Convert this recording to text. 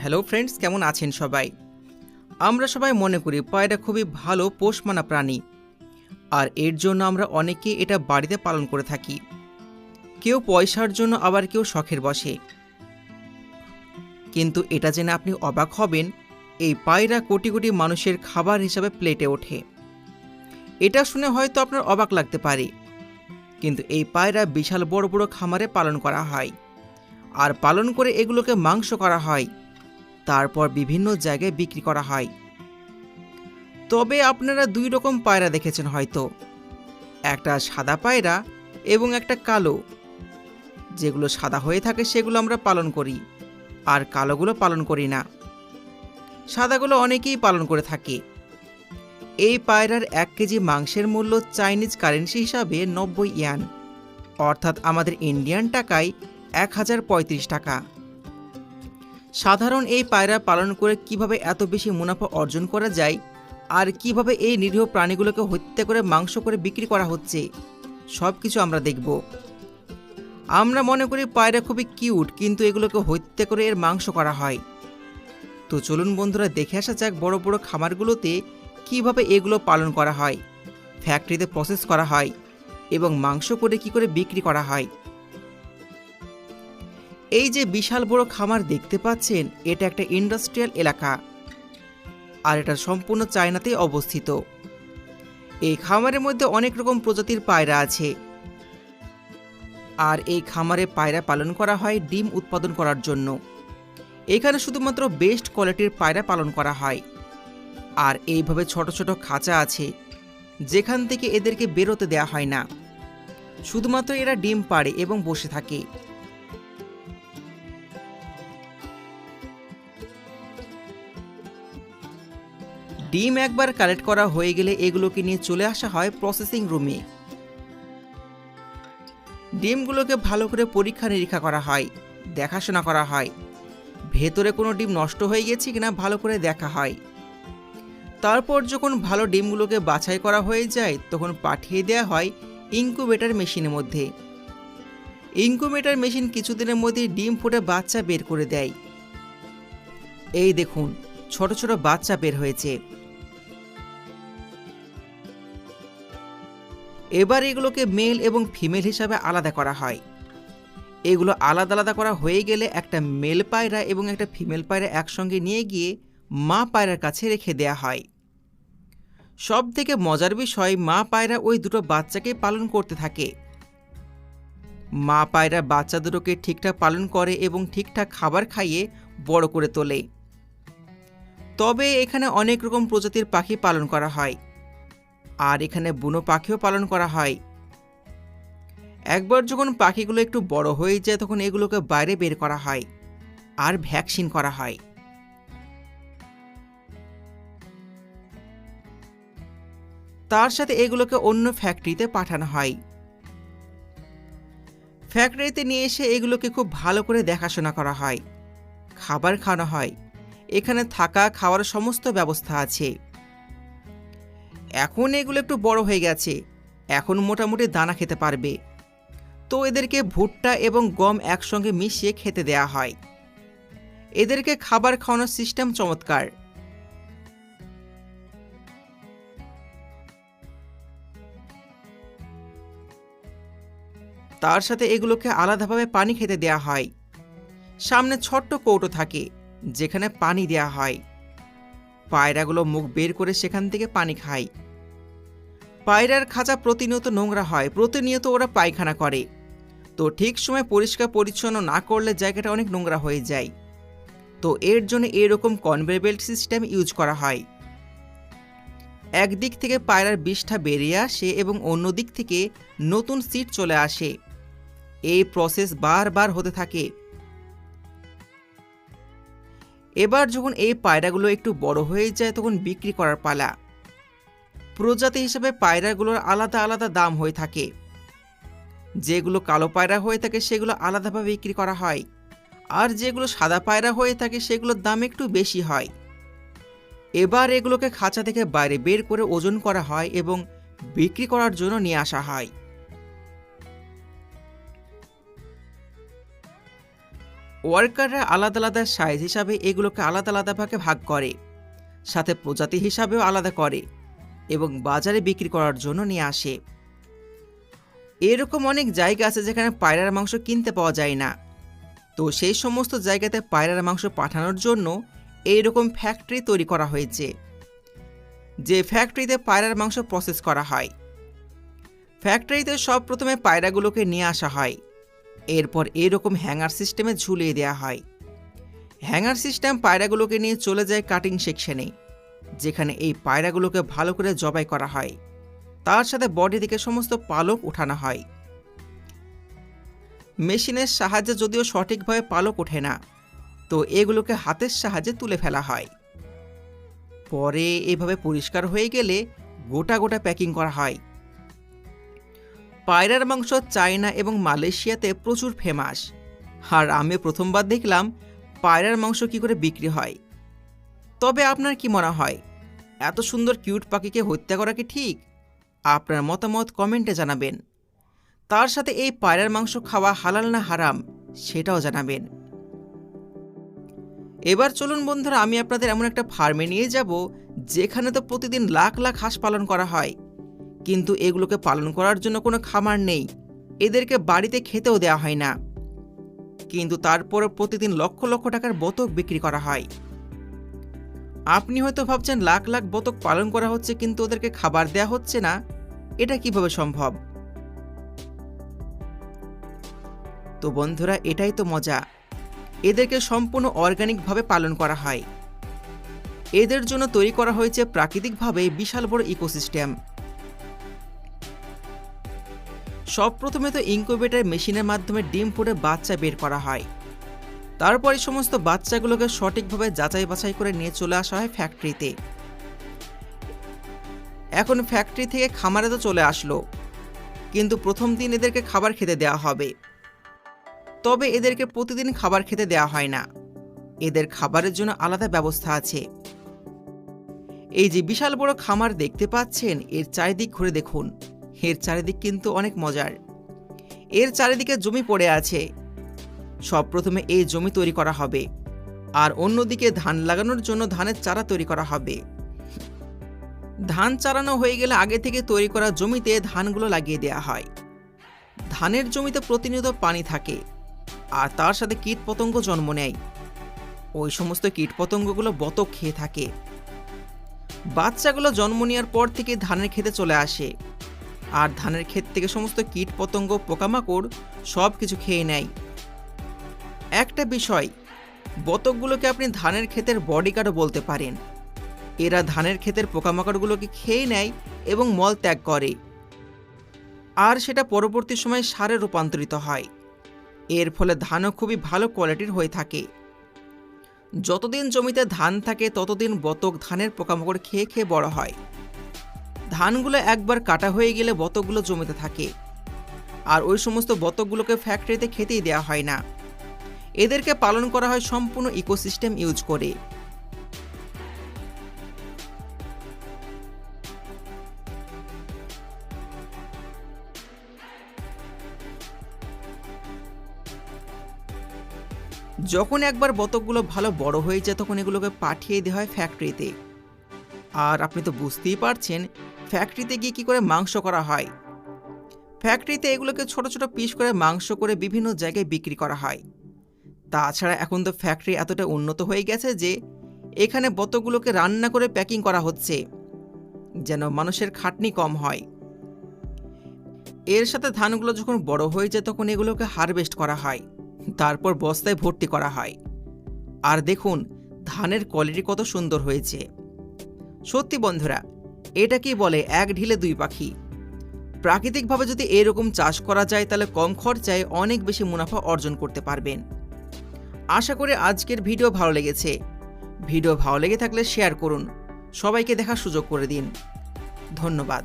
Hello friends, কেমন আছেন সবাই? আমরা সবাই মনে করি পায়রা খুবই ভালো পোষ মানা প্রাণী, আর এর জন্য আমরা অনেকে এটা বাড়িতে পালন করে থাকি। কেউ পয়সার জন্য, আবার কেউ শখের বশে। কিন্তু এটা জেনে আপনি অবাক হবেন, এই পায়রা কোটি কোটি মানুষের খাবার হিসাবে প্লেটে ওঠে। এটা শুনে হয়তো আপনার অবাক লাগতে পারে, কিন্তু এই পায়রা বিশাল বড় বড় খামারে পালন করা হয়, আর পালন করে এগুলোকে মাংস করা হয়, তারপর বিভিন্ন জায়গায় বিক্রি করা হয়। তবে আপনারা দুই রকম পায়রা দেখেছেন হয়তো, একটা সাদা পায়রা এবং একটা কালো। যেগুলো সাদা হয়ে থাকে সেগুলো আমরা পালন করি, আর কালোগুলো পালন করি না। সাদাগুলো অনেকেই পালন করে থাকে। এই পায়রার 1 কেজি মাংসের মূল্য চাইনিজ কারেন্সি হিসাবে 90 ইয়ান, অর্থাৎ আমাদের ইন্ডিয়ান টাকায় 1035 টাকা। সাধারণ এই পায়রা পালন করে কিভাবে এত বেশি মুনাফা অর্জন করা যায়, আর কিভাবে এই নিরীহ প্রাণীগুলোকে হত্যা করে মাংস করে বিক্রি করা হচ্ছে, সব কিছু আমরা দেখব। আমরা মনে করি পায়রা খুবই কিউট, কিন্তু এগুলোকে হত্যা করে এর মাংস করা হয়। তো চলুন বন্ধুরা, দেখে আসা যাক বড় বড় খামারগুলোতে কিভাবে এগুলো পালন করা হয়, ফ্যাক্টরিতে প্রসেস করা হয় এবং মাংস করে কি করে বিক্রি করা হয়। এই যে বিশাল বড় খামার দেখতে পাচ্ছেন, এটা একটা ইন্ডাস্ট্রিয়াল এলাকা, আর এটা সম্পূর্ণ চায়নাতেই অবস্থিত। এই খামারের মধ্যে অনেক রকম প্রজাতির পায়রা আছে, আর এই খামারে পায়রা পালন করা হয় ডিম উৎপাদন করার জন্য। এখানে শুধুমাত্র বেস্ট কোয়ালিটির পায়রা পালন করা হয়, আর এইভাবে ছোট ছোট খাঁচা আছে, যেখান থেকে এদেরকে বেরোতে দেয়া হয় না। শুধুমাত্র এরা ডিম পাড়ে এবং বসে থাকে। ডিম একবার কালেক্ট করা হয়ে গেলে এগুলোকে নিয়ে চলে আসা হয় প্রসেসিং রুমে। ডিমগুলোকে ভালো করে পরীক্ষা নিরীক্ষা করা হয়, দেখাশোনা করা হয়, ভেতরে কোনো ডিম নষ্ট হয়ে গেছে কিনা ভালো করে দেখা হয়। তারপর যখন ভালো ডিমগুলোকে বাছাই করা হয়ে যায়, তখন পাঠিয়ে দেওয়া হয় ইনকিউবেটর মেশিনের মধ্যে। ইনকিউবেটর মেশিন কিছুদিনের মধ্যে ডিম ফুটে বাচ্চা বের করে দেয়। এই দেখুন, ছোট ছোট বাচ্চা বের হয়েছে। এবার এগুলোকে মেল এবং ফিমেল হিসাবে আলাদা করা হয়। এগুলো আলাদা আলাদা করা হয়ে গেলে একটা মেল পায়রা এবং একটা ফিমেল পায়রা একসঙ্গে নিয়ে গিয়ে মা পায়রার কাছে রেখে দেয়া হয়। সব থেকে মজার বিষয়, মা পায়রা ওই দুটো বাচ্চাকে পালন করতে থাকে। মা পায়রা বাচ্চা দুটোকে ঠিকঠাক পালন করে এবং ঠিকঠাক খাবার খাইয়ে বড় করে তোলে। তবে এখানে অনেক রকম প্রজাতির পাখি পালন করা হয়, আর এখানে বুনো পাখিও পালন করা হয়। একবার যখন পাখিগুলো একটু বড় হয়ে যায়, তখন এগুলোকে বাইরে বের করা হয় আর ভ্যাকসিন করা হয়। তার সাথে এগুলোকে অন্য ফ্যাক্টরিতে পাঠানো হয়। ফ্যাক্টরিতে নিয়ে এসে এগুলোকে খুব ভালো করে দেখাশোনা করা হয়, খাবার খাওয়ানো হয়। এখানে থাকা খাওয়ার সমস্ত ব্যবস্থা আছে। এখন এগুলো একটু বড় হয়ে গেছে, এখন মোটামুটি দানা খেতে পারবে। তো এদেরকে ভুট্টা এবং গম একসঙ্গে মিশিয়ে খেতে দেয়া হয়। এদেরকে খাবার খাওয়ানোর সিস্টেম চমৎকার। তার সাথে এগুলোকে আলাদাভাবে পানি খেতে দেয়া হয়। সামনে ছোট্ট কৌটো থাকে, যেখানে পানি দেয়া হয়। পায়রাগুলো মুখ বের করে সেখান থেকে পানি খায়। পায়রার খাঁচা প্রতিনিয়ত নোংরা হয়, প্রতিনিয়ত ওরা পায়খানা করে। তো ঠিক সময় পরিষ্কার পরিচ্ছন্ন না করলে জায়গাটা অনেক নোংরা হয়ে যায়। তো এর জন্য এরকম কনভেয়ার বেল্ট সিস্টেম ইউজ করা হয়। একদিক থেকে পায়রার বিষটা বেরিয়ে আসে এবং অন্য দিক থেকে নতুন সিড চলে আসে। এই প্রসেস বারবার হতে থাকে। এবার যখন এই পায়রাগুলো একটু বড় হয়ে যায়, তখন বিক্রি করার পালা। প্রজাতি হিসেবে পায়রাগুলোর আলাদা আলাদা দাম হয়ে থাকে। যেগুলো কালো পায়রা হয়ে থাকে সেগুলো আলাদাভাবে বিক্রি করা হয়, আর যেগুলো সাদা পায়রা হয়ে থাকে সেগুলোর দাম একটু বেশি হয়। এবার এগুলোকে খাঁচা থেকে বাইরে বের করে ওজন করা হয় এবং বিক্রি করার জন্য নিয়ে আসা হয়। ওয়ার্কাররা আলাদা আলাদা সাইজ হিসাবে এগুলোকে আলাদা আলাদা ভাগে ভাগ করে, সাথে প্রজাতি হিসাবেও আলাদা করে এবং বাজারে বিক্রি করার জন্য নিয়ে আসে। এরকম অনেক জায়গা আছে যেখানে পায়রার মাংস কিনতে পাওয়া যায় না, তো সেই সমস্ত জায়গাতে পায়রার মাংস পাঠানোর জন্য এইরকম ফ্যাক্টরি তৈরি করা হয়েছে, যে ফ্যাক্টরিতে পায়রার মাংস প্রসেস করা হয়। ফ্যাক্টরিতে সব প্রথমে পায়রাগুলোকে নিয়ে আসা হয়, এরপর এরকম হ্যাঙ্গার সিস্টেমে ঝুলিয়ে দেওয়া হয়। হ্যাঙ্গার সিস্টেম পায়রাগুলোকে নিয়ে চলে যায় কাটিং সেকশনে, যেখানে এই পায়রাগুলোকে ভালো করে জবাই করা হয়, তার সাথে বডি থেকে সমস্ত পালক উঠানো হয়। মেশিনের সাহায্যে যদিও সঠিকভাবে পালক ওঠে না, তো এগুলোকে হাতের সাহায্যে তুলে ফেলা হয়। পরে এভাবে পরিষ্কার হয়ে গেলে গোটা গোটা প্যাকিং করা হয়। পায়রার মাংস চায়না এবং মালয়েশিয়াতে প্রচুর ফেমাস, আর আমি প্রথমবার দেখলাম পায়রার মাংস কি করে বিক্রি হয়। তবে আপনার কি মনে হয়, এত সুন্দর কিউট পাখিকে হত্যা করা কি ঠিক? আপনার মতামত কমেন্টে জানাবেন। তার সাথে এই পায়রার মাংস খাওয়া হালাল না হারাম সেটাও জানাবেন। এবার চলুন বন্ধুরা, আমি আপনাদের এমন একটা ফার্মে নিয়ে যাব যেখানে তো প্রতিদিন লাখ লাখ হাঁস পালন করা হয়, কিন্তু এগুলোকে পালন করার জন্য কোনো খামার নেই, এদেরকে বাড়িতে খেতেও দেওয়া হয় না, কিন্তু তারপরে প্রতিদিন লক্ষ লক্ষ টাকার বতক বিক্রি করা হয়। আপনি হয়তো ভাবছেন লাখ লাখ বতক পালন করা হচ্ছে কিন্তু ওদেরকে খাবার দেয়া হচ্ছে না, এটা কিভাবে সম্ভব? তো বন্ধুরা, এটাই তো মজা। এদেরকে সম্পূর্ণ অর্গানিকভাবে পালন করা হয়। এদের জন্য তৈরি করা হয়েছে প্রাকৃতিকভাবে বিশাল বড় ইকোসিস্টেম। সব প্রথমে তো ইনকিউবেটর মেশিনের মাধ্যমে ডিম ফুটে বাচ্চা বের করা হয়, তারপরে সমস্ত বাচ্চাগুলোকে সঠিকভাবে যাচাই বাছাই করে নিয়ে চলে আসা হয় ফ্যাক্টরিতে। এখন ফ্যাক্টরি থেকে খামারে তো চলে আসলো, কিন্তু প্রথম দিন এদেরকে খাবার খেতে দেওয়া হবে। তবে এদেরকে প্রতিদিন খাবার খেতে দেওয়া হয় না, এদের খাবারের জন্য আলাদা ব্যবস্থা আছে। এই যে বিশাল বড় খামার দেখতে পাচ্ছেন, এর চারিদিক ঘুরে দেখুন, এর চারিদিক কিন্তু অনেক মজার। এর চারিদিকে জমি পড়ে আছে, সব প্রথমে এই জমি তৈরি করা হবে, আর অন্যদিকে ধান লাগানোর জন্য ধানের চারা তৈরি করা হবে। ধান চারানো হয়ে গেলে আগে থেকে তৈরি করা জমিতে ধানগুলো লাগিয়ে দেওয়া হয়। ধানের জমিতে প্রতিনিয়ত পানি থাকে, আর তার সাথে কীটপতঙ্গ জন্ম নেয়। ওই সমস্ত কীটপতঙ্গগুলো বতক খেয়ে থাকে। বাচ্চাগুলো জন্ম নেওয়ার পর থেকে ধানের খেতে চলে আসে, আর ধানের ক্ষেত থেকে সমস্ত কীটপতঙ্গ পোকামাকড় সব কিছু খেয়ে নেয়। একটা বিষয়, বতকগুলোকে আপনি ধানের ক্ষেতের বডিগার্ডও বলতে পারেন। এরা ধানের ক্ষেতের পোকামাকড়গুলোকে খেয়ে নেয় এবং মল ত্যাগ করে, আর সেটা পরবর্তী সময়ে সারে রূপান্তরিত হয়। এর ফলে ধানও খুবই ভালো কোয়ালিটির হয়ে থাকে। যতদিন জমিতে ধান থাকে ততদিন বতক ধানের পোকামাকড় খেয়ে খেয়ে বড় হয়। ধানগুলো একবার কাটা হয়ে গেলে বতকগুলো জমিতে থাকে, আর ওই সমস্ত বতকগুলোকে ফ্যাক্টরিতে খেতেই দেওয়া হয় না। এদেরকে পালন করা হয় সম্পূর্ণ ইকোসিস্টেম ইউজ করে। যখন একবার বতকগুলো ভালো বড় হয়ে যায় তখন এগুলোকে পাঠিয়ে দেওয়া হয় ফ্যাক্টরিতে। আর আপনি তো বুঝতেই পারছেন ফ্যাক্টরিতে গিয়ে কী করে মাংস করা হয়। ফ্যাক্টরিতে এগুলোকে ছোট ছোট পিস করে মাংস করে বিভিন্ন জায়গায় বিক্রি করা হয়। তাছাড়া এখন তো ফ্যাক্টরি এতটা উন্নত হয়ে গেছে যে এখানে বতকগুলোকে রান্না করে প্যাকিং করা হচ্ছে, যেন মানুষের খাটনি কম হয়। এর সাথে ধানগুলো যখন বড় হয়ে যায় তখন এগুলোকে হারভেস্ট করা হয়, তারপর বস্তায় ভর্তি করা হয়। আর দেখুন ধানের কোয়ালিটি কত সুন্দর হয়েছে। সত্যি বন্ধুরা, এটা কি বলে এক ঢিলে দুই পাখি। প্রাকৃতিকভাবে যদি এরকম চাষ করা যায় তাহলে কম খরচায় অনেক বেশি মুনাফা অর্জন করতে পারবেন। আশা করি আজকের ভিডিও ভালো লেগেছে। ভিডিও ভালো লেগে থাকলে শেয়ার করুন, সবাইকে দেখার সুযোগ করে দিন। ধন্যবাদ।